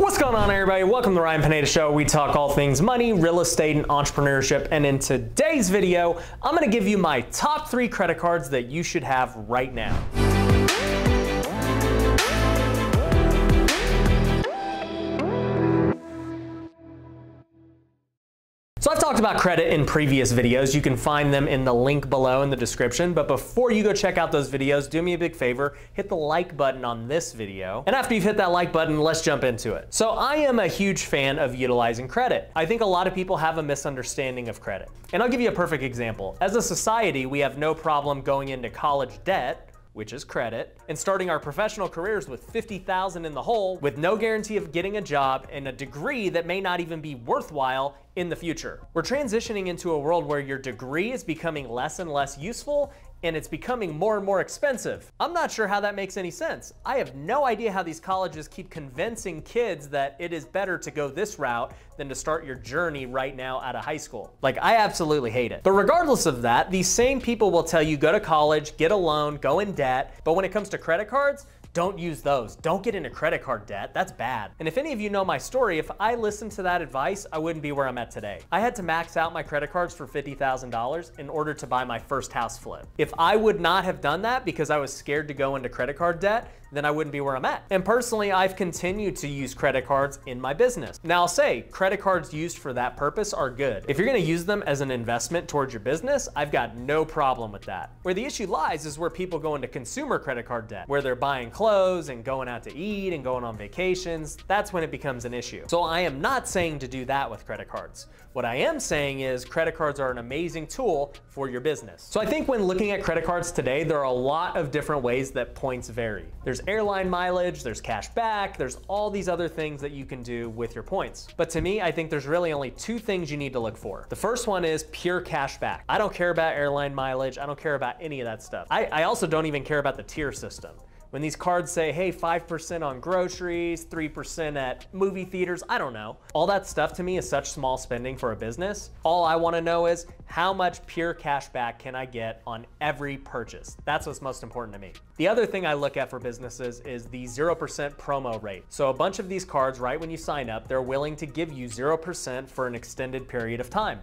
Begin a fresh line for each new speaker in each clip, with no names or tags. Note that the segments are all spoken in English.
What's going on, everybody? Welcome to the Ryan Pineda Show. We talk all things money, real estate, and entrepreneurship. And in today's video, I'm going to give you my top 3 credit cards that you should have right now. So I've talked about credit in previous videos. You can find them in the link below in the description. But before you go check out those videos, do me a big favor, hit the like button on this video. And after you've hit that like button, let's jump into it. So I am a huge fan of utilizing credit. I think a lot of people have a misunderstanding of credit. And I'll give you a perfect example. As a society, we have no problem going into college debt, which is credit, and starting our professional careers with $50,000 in the hole with no guarantee of getting a job and a degree that may not even be worthwhile in the future. We're transitioning into a world where your degree is becoming less and less useful and it's becoming more and more expensive. I'm not sure how that makes any sense. I have no idea how these colleges keep convincing kids that it is better to go this route than to start your journey right now out of high school. Like, I absolutely hate it. But regardless of that, these same people will tell you go to college, get a loan, go in debt, but when it comes to credit cards, don't use those. Don't get into credit card debt. That's bad. And if any of you know my story, if I listened to that advice, I wouldn't be where I'm at today. I had to max out my credit cards for $50,000 in order to buy my first house flip. If I would not have done that because I was scared to go into credit card debt, then I wouldn't be where I'm at. And personally, I've continued to use credit cards in my business. Now I'll say, credit cards used for that purpose are good. If you're gonna use them as an investment towards your business, I've got no problem with that. Where the issue lies is where people go into consumer credit card debt, where they're buying clothes and going out to eat and going on vacations. That's when it becomes an issue. So I am not saying to do that with credit cards. What I am saying is credit cards are an amazing tool for your business. So I think when looking at credit cards today, there are a lot of different ways that points vary. There's airline mileage, there's cash back, there's all these other things that you can do with your points. But to me, I think there's really only 2 things you need to look for. The first one is pure cash back. I don't care about airline mileage. I don't care about any of that stuff. I also don't even care about the tier system. When these cards say, hey, 5% on groceries, 3% at movie theaters, I don't know. All that stuff to me is such small spending for a business. All I wanna know is how much pure cash back can I get on every purchase? That's what's most important to me. The other thing I look at for businesses is the 0% promo rate. So a bunch of these cards, right when you sign up, they're willing to give you 0% for an extended period of time.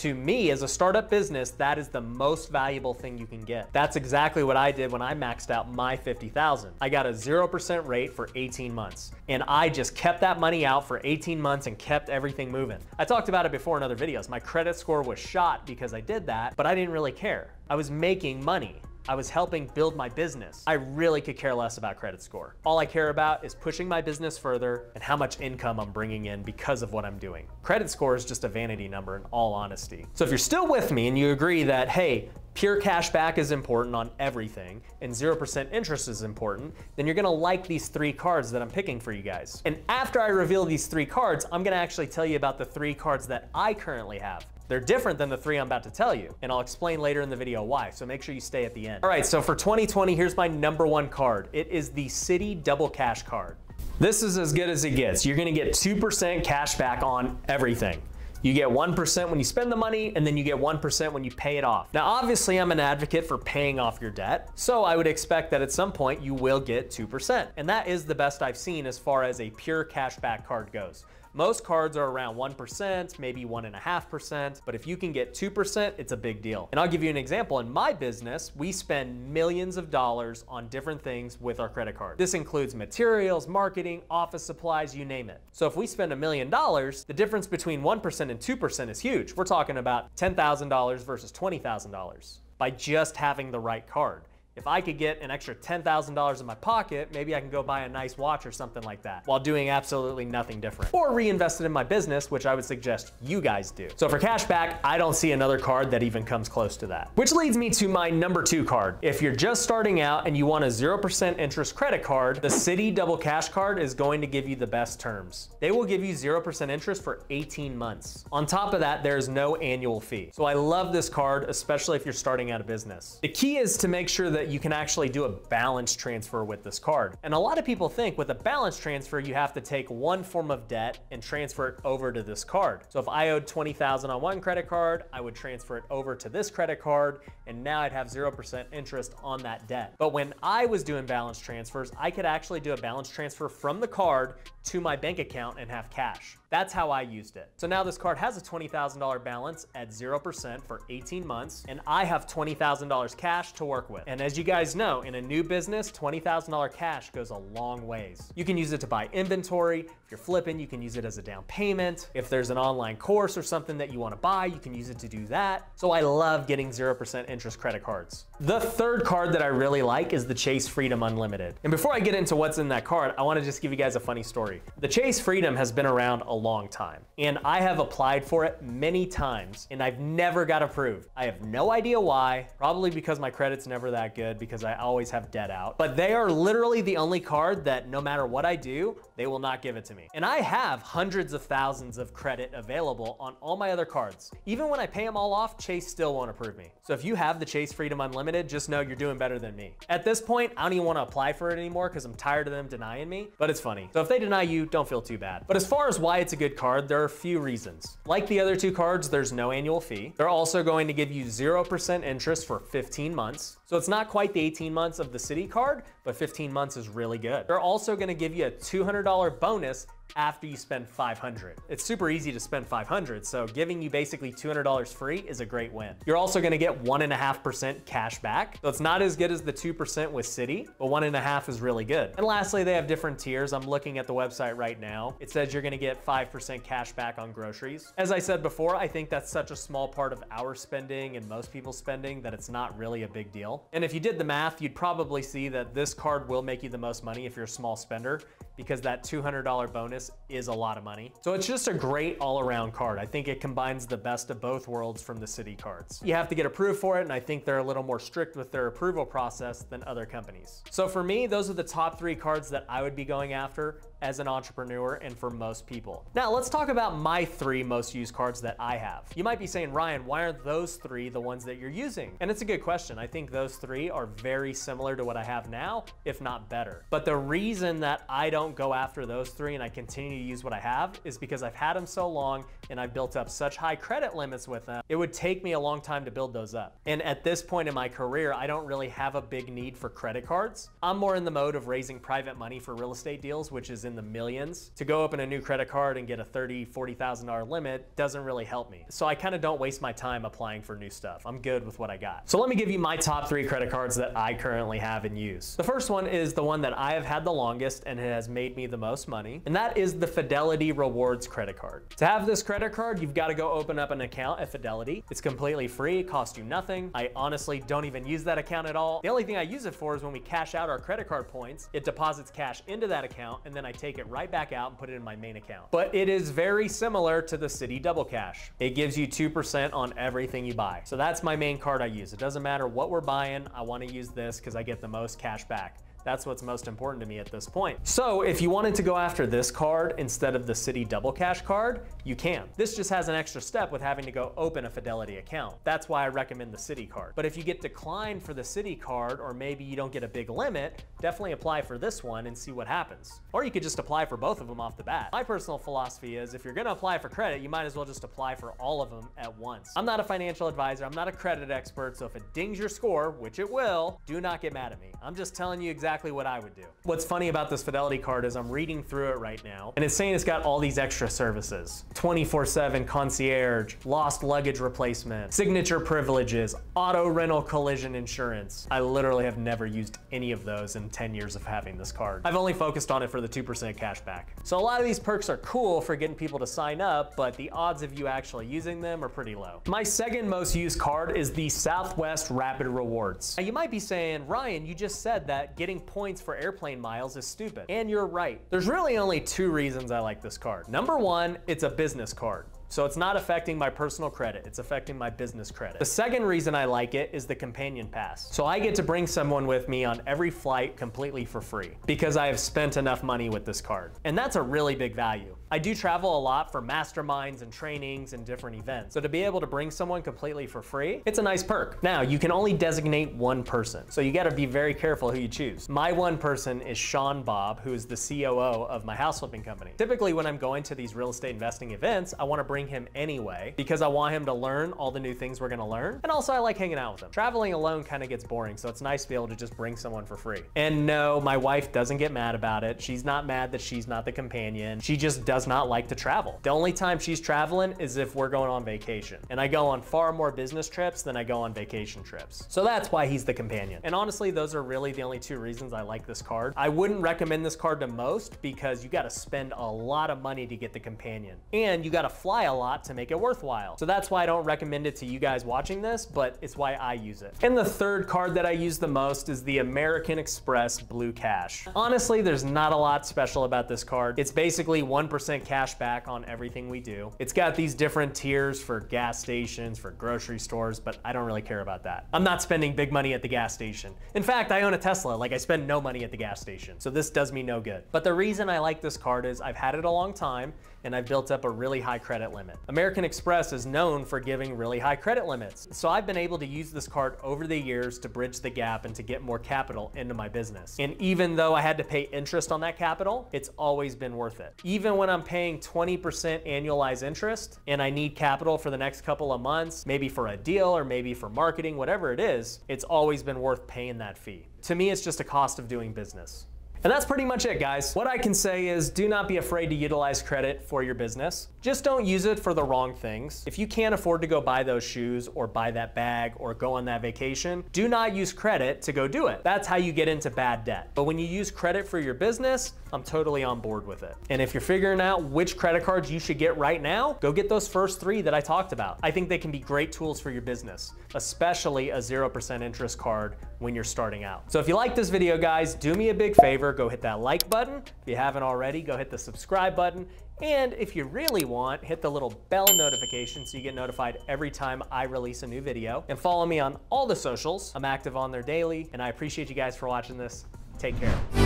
To me, as a startup business, that is the most valuable thing you can get. That's exactly what I did when I maxed out my $50,000. I got a 0% rate for 18 months. And I just kept that money out for 18 months and kept everything moving. I talked about it before in other videos. My credit score was shot because I did that, but I didn't really care. I was making money. I was helping build my business. I really could care less about credit score. All I care about is pushing my business further and how much income I'm bringing in because of what I'm doing. Credit score is just a vanity number in all honesty. So if you're still with me and you agree that, hey, pure cash back is important on everything and 0% interest is important, then you're gonna like these 3 cards that I'm picking for you guys. And after I reveal these 3 cards, I'm gonna actually tell you about the 3 cards that I currently have. They're different than the 3 I'm about to tell you, and I'll explain later in the video why, so make sure you stay at the end. All right, so for 2020, here's my #1 card. It is the Citi Double Cash Card. This is as good as it gets. You're gonna get 2% cash back on everything. You get 1% when you spend the money, and then you get 1% when you pay it off. Now, obviously, I'm an advocate for paying off your debt, so I would expect that at some point you will get 2%. And that is the best I've seen as far as a pure cash back card goes. Most cards are around 1%, maybe 1.5%, but if you can get 2%, it's a big deal. And I'll give you an example. In my business, we spend millions of dollars on different things with our credit card. This includes materials, marketing, office supplies, you name it. So if we spend $1 million, the difference between 1% and 2% is huge. We're talking about $10,000 versus $20,000 by just having the right card. If I could get an extra $10,000 in my pocket, maybe I can go buy a nice watch or something like that while doing absolutely nothing different. Or reinvest it in my business, which I would suggest you guys do. So for cashback, I don't see another card that even comes close to that. Which leads me to my #2 card. If you're just starting out and you want a 0% interest credit card, the Citi Double Cash Card is going to give you the best terms. They will give you 0% interest for 18 months. On top of that, there's no annual fee. So I love this card, especially if you're starting out a business. The key is to make sure that that you can actually do a balance transfer with this card. And a lot of people think with a balance transfer, you have to take one form of debt and transfer it over to this card. So if I owed $20,000 on one credit card, I would transfer it over to this credit card, and now I'd have 0% interest on that debt. But when I was doing balance transfers, I could actually do a balance transfer from the card to my bank account and have cash. That's how I used it. So now this card has a $20,000 balance at 0% for 18 months, and I have $20,000 cash to work with. And as you guys know, in a new business, $20,000 cash goes a long ways. You can use it to buy inventory. If you're flipping, you can use it as a down payment. If there's an online course or something that you want to buy, you can use it to do that. So I love getting 0% interest credit cards. The third card that I really like is the Chase Freedom Unlimited. And before I get into what's in that card, I want to just give you guys a funny story. The Chase Freedom has been around a long time, and I have applied for it many times, and I've never got approved. I have no idea why, probably because my credit's never that good because I always have debt out, but they are literally the only card that no matter what I do, they will not give it to me. And I have hundreds of thousands of credit available on all my other cards. Even when I pay them all off, Chase still won't approve me. So if you have the Chase Freedom Unlimited, just know you're doing better than me. At this point, I don't even want to apply for it anymore because I'm tired of them denying me, but it's funny. So if they deny you, don't feel too bad. But as far as why it's a good card, there are a few reasons. Like the other two cards, there's no annual fee. They're also going to give you 0% interest for 15 months. So it's not quite the 18 months of the Citi card, but 15 months is really good. They're also going to give you a $200 bonus after you spend $500. It's super easy to spend $500, so giving you basically $200 free is a great win. You're also gonna get 1.5% cash back. So it's not as good as the 2% with Citi, but 1.5 is really good. And lastly, they have different tiers. I'm looking at the website right now. It says you're gonna get 5% cash back on groceries. As I said before, I think that's such a small part of our spending and most people's spending that it's not really a big deal. And if you did the math, you'd probably see that this card will make you the most money if you're a small spender, because that $200 bonus is a lot of money. So it's just a great all-around card. I think it combines the best of both worlds from the Citi cards. You have to get approved for it, and I think they're a little more strict with their approval process than other companies. So for me, those are the top 3 cards that I would be going after as an entrepreneur and for most people. Now let's talk about my 3 most used cards that I have. You might be saying, Ryan, why aren't those 3 the ones that you're using? And it's a good question. I think those 3 are very similar to what I have now, if not better. But the reason that I don't go after those 3 and I continue to use what I have is because I've had them so long and I've built up such high credit limits with them. It would take me a long time to build those up. And at this point in my career, I don't really have a big need for credit cards. I'm more in the mode of raising private money for real estate deals, which is in the millions. To go open a new credit card and get a $30,000, $40,000 limit doesn't really help me. So I kind of don't waste my time applying for new stuff. I'm good with what I got. So let me give you my top 3 credit cards that I currently have and use. The first one is the one that I have had the longest and it has made me the most money, and that is the Fidelity Rewards credit card. To have this credit card, you've got to go open up an account at Fidelity. It's completely free, it costs you nothing. I honestly don't even use that account at all. The only thing I use it for is when we cash out our credit card points, it deposits cash into that account, and then I take it right back out and put it in my main account. But it is very similar to the Citi Double Cash. It gives you 2% on everything you buy. So that's my main card I use. It doesn't matter what we're buying, I want to use this because I get the most cash back. That's what's most important to me at this point. So if you wanted to go after this card instead of the Citi Double Cash card, you can. This just has an extra step with having to go open a Fidelity account. That's why I recommend the Citi card. But if you get declined for the Citi card, or maybe you don't get a big limit, definitely apply for this one and see what happens. Or you could just apply for both of them off the bat. My personal philosophy is if you're gonna apply for credit, you might as well just apply for all of them at once. I'm not a financial advisor, I'm not a credit expert, so if it dings your score, which it will, do not get mad at me. I'm just telling you exactly what I would do. What's funny about this Fidelity card is I'm reading through it right now, and it's saying it's got all these extra services. 24/7 concierge, lost luggage replacement, signature privileges, auto rental collision insurance. I literally have never used any of those in 10 years of having this card. I've only focused on it for the 2% cash back. So a lot of these perks are cool for getting people to sign up, but the odds of you actually using them are pretty low. My second most used card is the Southwest Rapid Rewards. Now you might be saying, Ryan, you just said that getting points for airplane miles is stupid. And you're right. There's really only 2 reasons I like this card. Number 1, it's a business card. So it's not affecting my personal credit, it's affecting my business credit. The second reason I like it is the companion pass. So I get to bring someone with me on every flight completely for free because I have spent enough money with this card. And that's a really big value. I do travel a lot for masterminds and trainings and different events. So to be able to bring someone completely for free, it's a nice perk. Now, you can only designate one person. So you gotta be very careful who you choose. My one person is Sean Bob, who is the COO of my house flipping company. Typically, when I'm going to these real estate investing events, I wanna bring him anyway because I want him to learn all the new things we're gonna learn. And also I like hanging out with him. Traveling alone kind of gets boring, so it's nice to be able to just bring someone for free. And no, my wife doesn't get mad about it. She's not mad that she's not the companion. She just does not like to travel. The only time she's traveling is if we're going on vacation. And I go on far more business trips than I go on vacation trips. So that's why he's the companion. And honestly, those are really the only two reasons I like this card. I wouldn't recommend this card to most because you gotta spend a lot of money to get the companion. And you gotta fly a lot to make it worthwhile. So that's why I don't recommend it to you guys watching this, but it's why I use it. And the third card that I use the most is the American Express Blue Cash. Honestly, there's not a lot special about this card. It's basically 1% cash back on everything we do. It's got these different tiers for gas stations, for grocery stores, but I don't really care about that. I'm not spending big money at the gas station. In fact, I own a Tesla, like I spend no money at the gas station. So this does me no good. But the reason I like this card is I've had it a long time and I've built up a really high credit limit. American Express is known for giving really high credit limits. So I've been able to use this card over the years to bridge the gap and to get more capital into my business. And even though I had to pay interest on that capital, it's always been worth it. Even when I'm paying 20% annualized interest and I need capital for the next couple of months, maybe for a deal or maybe for marketing, whatever it is, it's always been worth paying that fee. To me, it's just a cost of doing business. And that's pretty much it, guys. What I can say is do not be afraid to utilize credit for your business. Just don't use it for the wrong things. If you can't afford to go buy those shoes or buy that bag or go on that vacation, do not use credit to go do it. That's how you get into bad debt. But when you use credit for your business, I'm totally on board with it. And if you're figuring out which credit cards you should get right now, go get those first 3 that I talked about. I think they can be great tools for your business, especially a 0% interest card when you're starting out. So if you like this video, guys, do me a big favor, go hit that like button. If you haven't already, go hit the subscribe button. And if you really want, hit the little bell notification so you get notified every time I release a new video. And follow me on all the socials. I'm active on there daily, and I appreciate you guys for watching this. Take care.